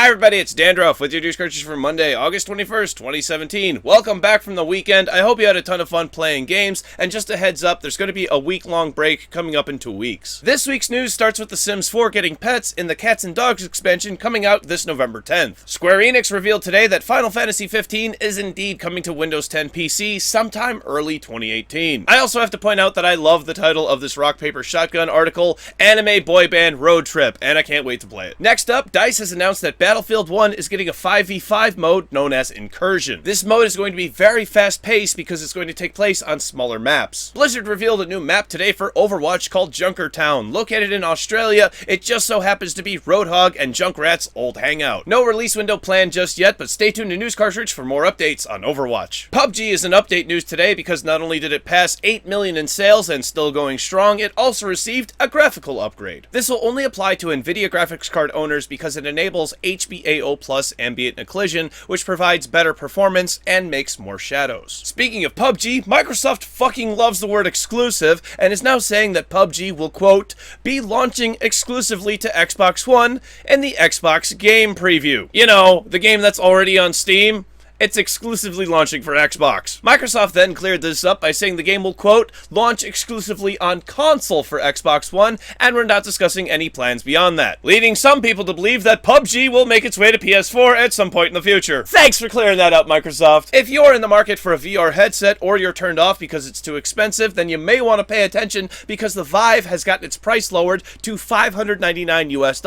Hi everybody, it's Dandruff with your news Cartridge for Monday, August 21st, 2017. Welcome back from the weekend. I hope you had a ton of fun playing games, and just a heads up, there's going to be a week-long break coming up in 2 weeks. This week's news starts with The Sims 4 getting pets in the Cats and Dogs expansion coming out this November 10th. Square Enix revealed today that Final Fantasy 15 is indeed coming to Windows 10 PC sometime early 2018. I also have to point out that I love the title of this Rock Paper Shotgun article, Anime Boy Band Road Trip, and I can't wait to play it. Next up, DICE has announced that Battlefield 1 is getting a 5v5 mode known as Incursion. This mode is going to be very fast-paced because it's going to take place on smaller maps. Blizzard revealed a new map today for Overwatch called Junkertown. Located in Australia, it just so happens to be Roadhog and Junkrat's old hangout. No release window planned just yet, but stay tuned to News Cartridge for more updates on Overwatch. PUBG is an update news today because not only did it pass 8 million in sales and still going strong, it also received a graphical upgrade. This will only apply to Nvidia graphics card owners because it enables HBAO Plus ambient occlusion, which provides better performance and makes more shadows. Speaking of PUBG, Microsoft fucking loves the word exclusive and is now saying that PUBG will, quote, be launching exclusively to Xbox One in the Xbox Game Preview. You know, the game that's already on Steam. It's exclusively launching for Xbox. Microsoft then cleared this up by saying the game will, quote, launch exclusively on console for Xbox One, and we're not discussing any plans beyond that, leading some people to believe that PUBG will make its way to PS4 at some point in the future. Thanks for clearing that up, Microsoft. If you're in the market for a VR headset or you're turned off because it's too expensive, then you may want to pay attention because the Vive has gotten its price lowered to $599 US.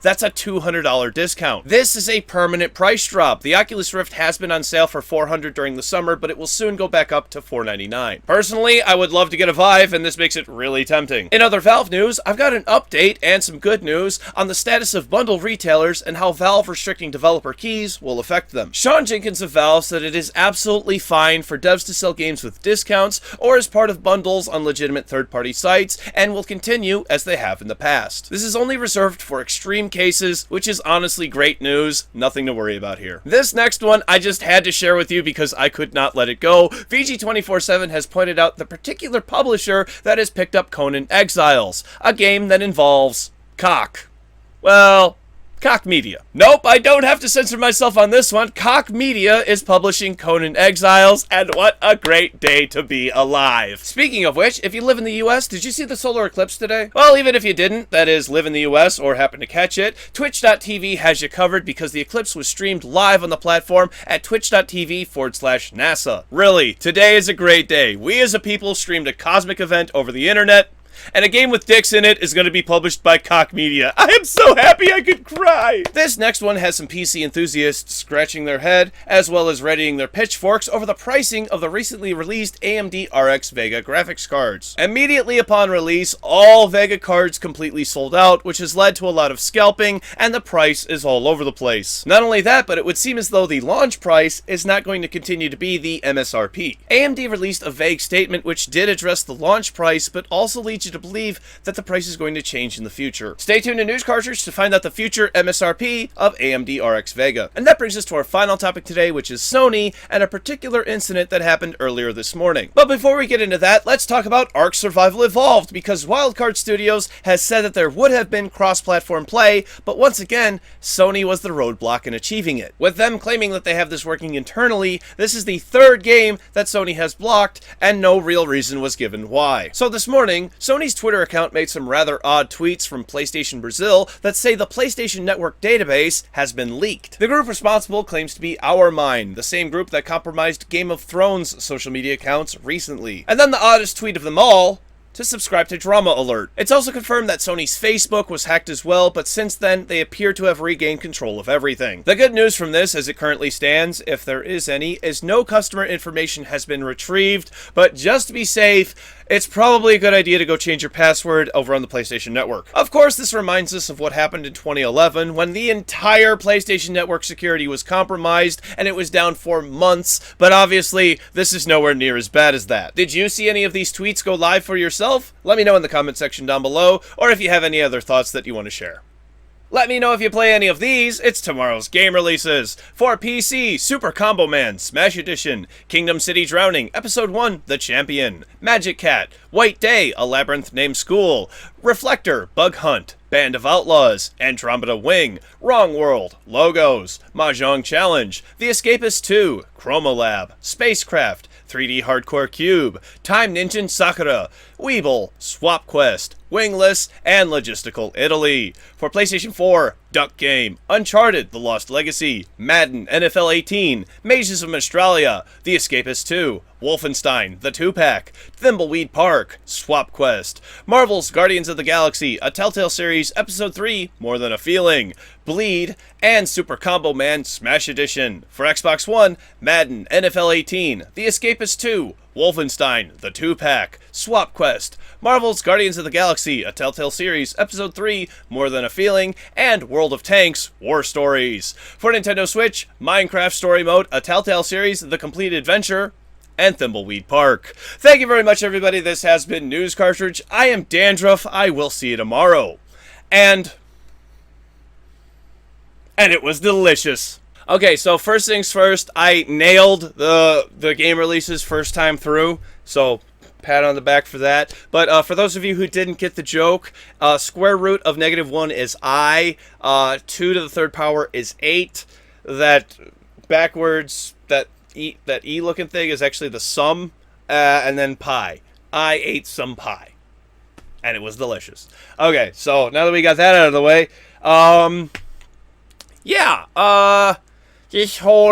That's a $200 discount. This is a permanent price drop. The Oculus Rift has been on sale for $400 during the summer, but it will soon go back up to $499. Personally, I would love to get a Vive, and this makes it really tempting. In other Valve news, I've got an update and some good news on the status of bundle retailers and how Valve restricting developer keys will affect them. Sean Jenkins of Valve said it is absolutely fine for devs to sell games with discounts or as part of bundles on legitimate third-party sites, and will continue as they have in the past. This is only reserved for extreme cases, which is honestly great news. Nothing to worry about here. This next one, I just had to share with you because I could not let it go. VG247 has pointed out the particular publisher that has picked up Conan Exiles, a game that involves Koch. Well, Koch Media. Nope, I don't have to censor myself on this one. Koch Media is publishing Conan Exiles, and what a great day to be alive. Speaking of which, if you live in the US, did you see the solar eclipse today? Well, even if you didn't, that is, live in the US or happen to catch it, Twitch.tv has you covered because the eclipse was streamed live on the platform at twitch.tv/NASA. Really, today is a great day. We as a people streamed a cosmic event over the internet, and a game with dicks in it is going to be published by Koch Media. I am so happy I could cry! This next one has some PC enthusiasts scratching their head, as well as readying their pitchforks over the pricing of the recently released AMD RX Vega graphics cards. Immediately upon release, all Vega cards completely sold out, which has led to a lot of scalping, and the price is all over the place. Not only that, but it would seem as though the launch price is not going to continue to be the MSRP. AMD released a vague statement which did address the launch price, but also leads you to believe that the price is going to change in the future. Stay tuned to News Cartridge to find out the future MSRP of AMD RX Vega. And that brings us to our final topic today, which is Sony and a particular incident that happened earlier this morning. But before we get into that, let's talk about Ark Survival Evolved, because Wildcard Studios has said that there would have been cross-platform play, but once again, Sony was the roadblock in achieving it. With them claiming that they have this working internally, this is the third game that Sony has blocked, and no real reason was given why. So this morning, Sony's Twitter account made some rather odd tweets from PlayStation Brazil that say the PlayStation Network database has been leaked. The group responsible claims to be Our Mind, the same group that compromised Game of Thrones social media accounts recently. And then the oddest tweet of them all, to subscribe to Drama Alert. It's also confirmed that Sony's Facebook was hacked as well, but since then, they appear to have regained control of everything. The good news from this, as it currently stands, if there is any, is no customer information has been retrieved, but just to be safe, it's probably a good idea to go change your password over on the PlayStation Network. Of course, this reminds us of what happened in 2011 when the entire PlayStation Network security was compromised and it was down for months, but obviously, this is nowhere near as bad as that. Did you see any of these tweets go live for yourself? Let me know in the comment section down below, or if you have any other thoughts that you want to share. Let me know if you play any of these. It's tomorrow's game releases. For PC, Super Combo Man, Smash Edition, Kingdom City Drowning, Episode 1, The Champion, Magic Cat, White Day, A Labyrinth Named School, Reflector, Bug Hunt, Band of Outlaws, Andromeda Wing, Wrong World, Logos, Mahjong Challenge, The Escapist 2, Chroma Lab, Spacecraft, 3D Hardcore Cube, Time Ninja Sakura, Weeble, Swap Quest, Wingless, and Logistical Italy. For PlayStation 4, Duck Game, Uncharted, The Lost Legacy, Madden, NFL 18, Mages of Australia, The Escapist 2, Wolfenstein, The 2-Pack, Thimbleweed Park, Swap Quest, Marvel's Guardians of the Galaxy, A Telltale Series, Episode 3, More Than a Feeling, Bleed, and Super Combo Man Smash Edition. For Xbox One, Madden, NFL 18, The Escapist 2, Wolfenstein, The 2-Pack, Swap Quest, Marvel's Guardians of the Galaxy, A Telltale Series, Episode 3, More Than a Feeling, and World of Tanks, War Stories. For Nintendo Switch, Minecraft Story Mode, A Telltale Series, The Complete Adventure, and Thimbleweed Park. Thank you very much, everybody. This has been News Cartridge. I am Dandruff. I will see you tomorrow. And it was delicious. Okay, so first things first, I nailed the game releases first time through, so pat on the back for that. But for those of you who didn't get the joke, square root of -1 is I, 2 to the third power is 8, that backwards, that E looking thing is actually the sum, and then pi. I ate some pie, and it was delicious. Okay, so now that we got that out of the way, yeah, this whole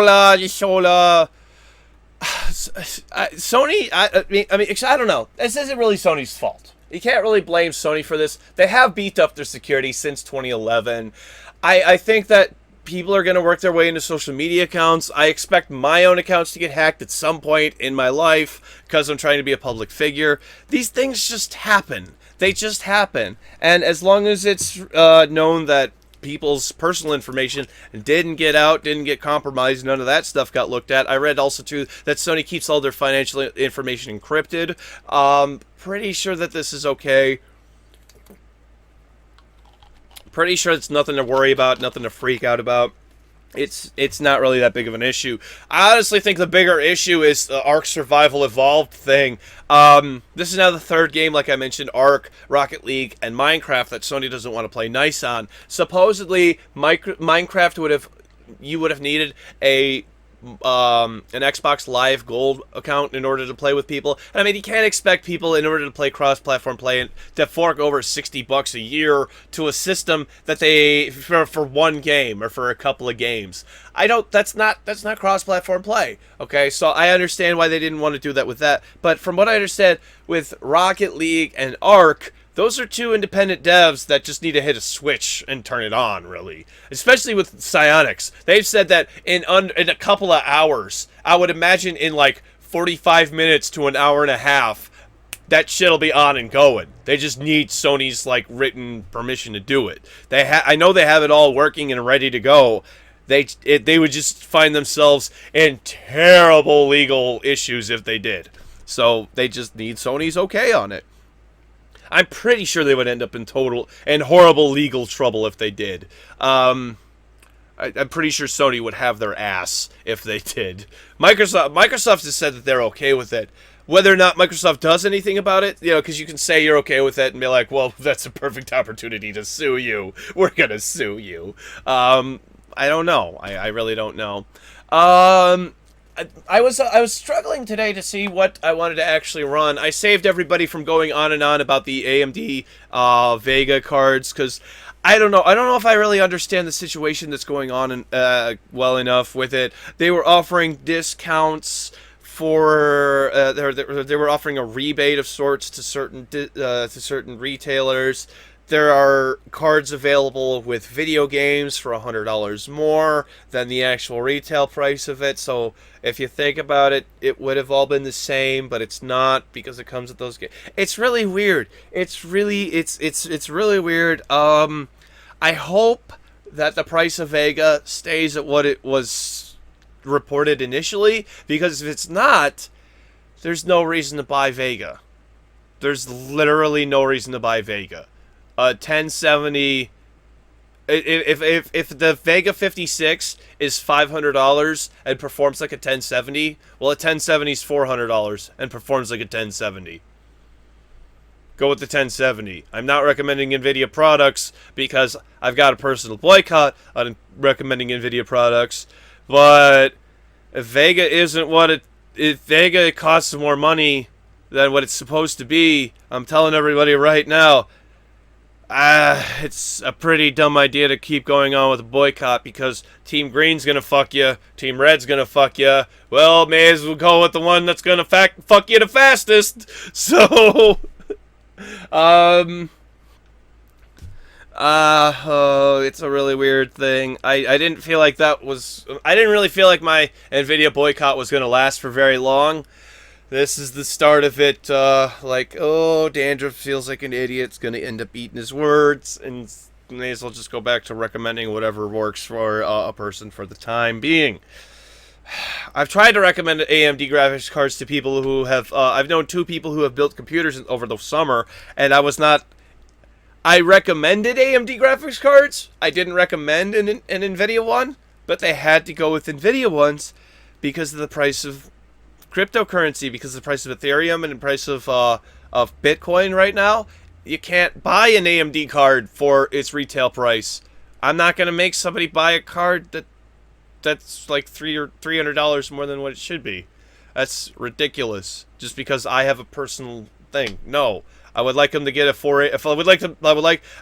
Sony, I mean, I don't know. This isn't really Sony's fault. You can't really blame Sony for this. They have beefed up their security since 2011. I think that people are going to work their way into social media accounts. I expect my own accounts to get hacked at some point in my life because I'm trying to be a public figure. These things just happen. They just happen. And as long as it's known that people's personal information didn't get out, didn't get compromised, none of that stuff got looked at. I read also too that Sony keeps all their financial information encrypted. Pretty sure that this is okay. Pretty sure it's nothing to worry about, nothing to freak out about. It's not really that big of an issue. I honestly think the bigger issue is the Ark Survival Evolved thing. This is now the third game, like I mentioned, Ark, Rocket League, and Minecraft that Sony doesn't want to play nice on. Supposedly, Minecraft you would have needed an Xbox Live Gold account in order to play with people. And I mean, you can't expect people in order to play cross-platform play to fork over $60 a year to a system that they for one game or for a couple of games. That's not cross-platform play. Okay, so I understand why they didn't want to do that with that. But from what I understand, with Rocket League and Ark, those are two independent devs that just need to hit a switch and turn it on, really. Especially with Psyonix. They've said that in a couple of hours, I would imagine in like 45 minutes to an hour and a half, that shit'll be on and going. They just need Sony's like written permission to do it. I know they have it all working and ready to go. They would just find themselves in terrible legal issues if they did. So they just need Sony's okay on it. I'm pretty sure they would end up in horrible legal trouble if they did. I'm pretty sure Sony would have their ass if they did. Microsoft has said that they're okay with it. Whether or not Microsoft does anything about it, because you can say you're okay with it and be like, well, that's a perfect opportunity to sue you. We're gonna sue you. I don't know. I really don't know. I was struggling today to see what I wanted to actually run. I saved everybody from going on and on about the AMD Vega cards because I don't know. I don't know if I really understand the situation that's going on well enough with it. They were offering discounts for they were offering a rebate of sorts to certain retailers. There are cards available with video games for $100 more than the actual retail price of it. So if you think about it, it would have all been the same, but it's not because it comes with those games. It's really weird. It's really weird. I hope that the price of Vega stays at what it was reported initially, because if it's not, there's no reason to buy Vega. There's literally no reason to buy Vega. 1070. If the Vega 56 is $500 and performs like a 1070, well, a 1070 is $400 and performs like a 1070. go with the 1070. I'm not recommending Nvidia products because I've got a personal boycott on recommending Nvidia products. But if Vega isn't what if Vega costs more money than what it's supposed to be, I'm telling everybody right now, it's a pretty dumb idea to keep going on with a boycott because Team Green's gonna fuck you, Team Red's gonna fuck you. Well, may as well go with the one that's gonna fuck you the fastest. So, it's a really weird thing. I didn't feel like I didn't really feel like my Nvidia boycott was gonna last for very long. This is the start of it, like, oh, Dandruff feels like an idiot, it's going to end up eating his words, and may as well just go back to recommending whatever works for a person for the time being. I've tried to recommend AMD graphics cards to people who have, I've known 2 people who have built computers over the summer, and I recommended AMD graphics cards. I didn't recommend an Nvidia one, but they had to go with Nvidia ones because of the price of cryptocurrency, because of the price of Ethereum and the price of Bitcoin right now. You can't buy an AMD card for its retail price. I'm not going to make somebody buy a card that's like $300 more than what it should be. That's ridiculous. Just because I have a personal thing. No, I would like them to get a 480. If I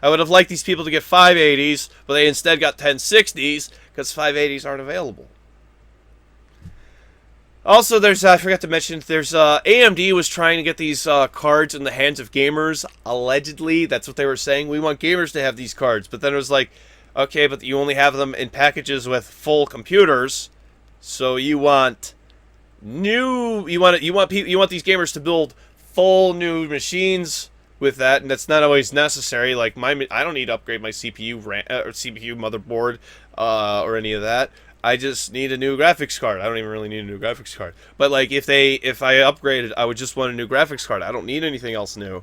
would have liked these people to get 580s, but they instead got 1060s because 580s aren't available. Also, I forgot to mention, AMD was trying to get these cards in the hands of gamers, allegedly. That's what they were saying. We want gamers to have these cards. But then it was like, okay, but you only have them in packages with full computers. So you want these gamers to build full new machines with that, and that's not always necessary. Like I don't need to upgrade my CPU or CPU motherboard or any of that. I just need a new graphics card. I don't even really need a new graphics card. But like if I upgraded, I would just want a new graphics card. I don't need anything else new.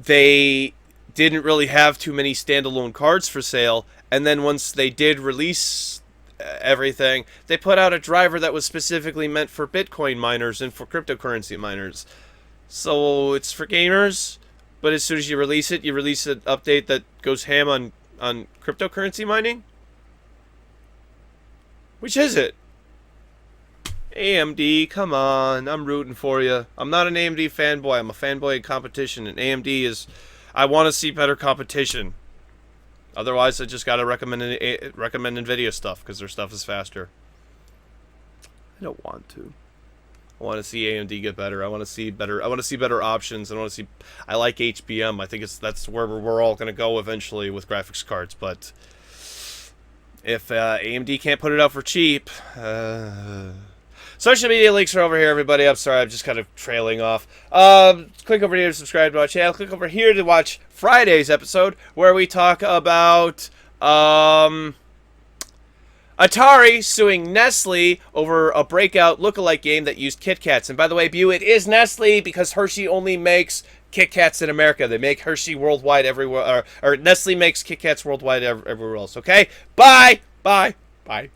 They didn't really have too many standalone cards for sale, and then once they did release everything, they put out a driver that was specifically meant for Bitcoin miners and for cryptocurrency miners. So it's for gamers, but as soon as you release an update that goes ham on cryptocurrency mining? Which is it? AMD, come on. I'm rooting for you. I'm not an AMD fanboy. I'm a fanboy in competition, and AMD is... I want to see better competition. Otherwise, I just got to recommend Nvidia stuff, because their stuff is faster. I don't want to. I want to see AMD get better. I want to see better options. I like HBM. I think that's where we're all going to go eventually with graphics cards. But if AMD can't put it out for cheap, social media links are over here, everybody. I'm sorry, I'm just kind of trailing off. Click over here to subscribe to my channel. Click over here to watch Friday's episode where we talk about Atari suing Nestle over a breakout lookalike game that used Kit Kats. And by the way, Bew, it is Nestle because Hershey only makes Kit Kats in America. They make Hershey worldwide everywhere, or Nestle makes Kit Kats worldwide everywhere else. Okay? Bye! Bye! Bye.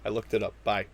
I looked it up. Bye.